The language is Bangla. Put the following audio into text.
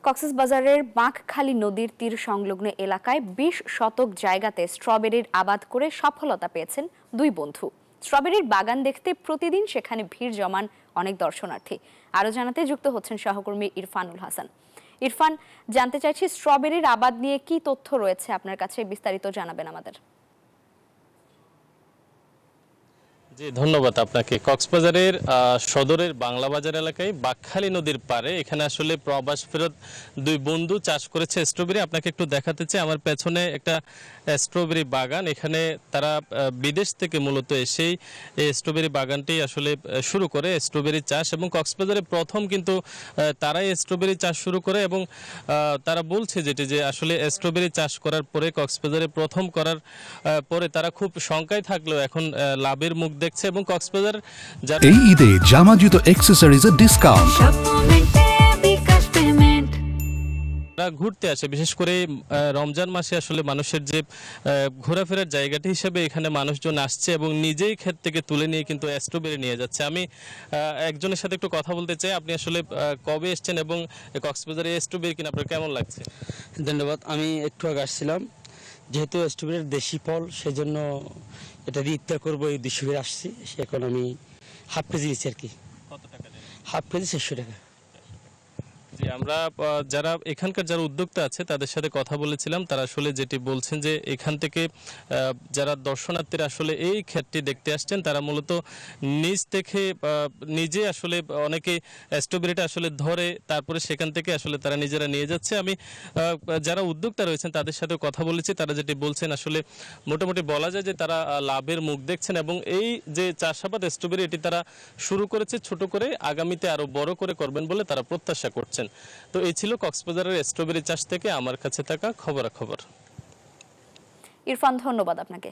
কক্সবাজারের বাঁকখালী নদীর তীর সংলগ্ন এলাকায় ২০ শতক জায়গাতে স্ট্রবেরির আবাদ করে সফলতা পেয়েছেন দুই বন্ধু। স্ট্রবেরির বাগান দেখতে প্রতিদিন সেখানে ভিড় জমান অনেক দর্শনার্থী। আরো জানাতে যুক্ত হচ্ছেন সহকর্মী ইরফানুল হাসান। ইরফান, জানতে চাইছি স্ট্রবেরির আবাদ নিয়ে কি তথ্য রয়েছে আপনার কাছে, বিস্তারিত জানাবেন আমাদের। জি ধন্যবাদ আপনাকে। কক্সবাজারের সদরের বাংলা বাজার এলাকায় বাঁকখালী নদীর পাড়ে এখানে আসলে প্রবাস ফেরত দুই বন্ধু চাষ করেছে স্ট্রবেরি। আপনাকে একটু দেখাতে চাই, আমার পেছনে একটা স্ট্রবেরি বাগান। এখানে তারা বিদেশ থেকে মূলত এসেই এই স্ট্রবেরি বাগানটি আসলে শুরু করে স্ট্রবেরি চাষ, এবং কক্সবাজারে প্রথম কিন্তু তারাই স্ট্রবেরি চাষ শুরু করে। এবং তারা বলছে যেটি যে আসলে স্ট্রবেরি চাষ করার পরে কক্সবাজারে প্রথম করার পরে তারা খুব শঙ্কায় থাকলেও এখন লাভের মুখ দেখছে। এবং কক্সবাজার এই ঈদে জামা জুতো অ্যাকসেসরিজের ডিসকাউন্ট ঘুরতে আসে, বিশেষ করে রমজান মাসে আসলে মানুষের যে ঘোরাফেরার জায়গাটি হিসেবে এখানে মানুষজন আসছে এবং নিজেই ক্ষেত থেকে তুলে নিয়ে কিন্তু স্ট্রবেরি নিয়ে যাচ্ছে। আমি একজনের সাথে একটু কথা বলতে চাই। আপনি আসলে কবে এসেছেন এবং কক্সবাজারে স্ট্রবেরি কিনে আপনার কেমন লাগছে? ধন্যবাদ। আমি একটু আগে আসছিলাম, যেহেতু স্ট্রবেরির দেশি ফল সেজন্য এটা দিয়ে ইফতার করবো এই উদ্দেশ্য করে আসছি। এখন আমি হাফ কেজি নিচ্ছি আর কি। কত টাকা? হাফ কেজি 600 টাকা। জি, আমরা যারা এখানকার যারা উদ্যোক্তা আছে তাদের সাথে কথা বলেছিলাম। তারা আসলে যেটি বলছেন যে এখান থেকে যারা দর্শনার্থীরা আসলে এই ক্ষেতটি দেখতে আসছেন তারা মূলত নিজ থেকে নিজে আসলে অনেকে স্ট্রবেরিটা আসলে ধরে তারপরে সেখান থেকে আসলে তারা নিজেরা নিয়ে যাচ্ছে। আমি যারা উদ্যোক্তা রয়েছেন তাদের সাথে কথা বলেছি। তারা যেটি বলছেন আসলে মোটামুটি বলা যায় যে তারা লাভের মুখ দেখছেন, এবং এই যে চাষাবাদ স্ট্রবেরি এটি তারা শুরু করেছে ছোট করে, আগামীতে আরো বড় করে করবেন বলে তারা প্রত্যাশা করছেন। তো এই ছিল কক্সবাজারের স্ট্রবেরি চাষ থেকে আমার কাছে থাকা খবরাখবর। ইরফান, ধন্যবাদ আপনাকে।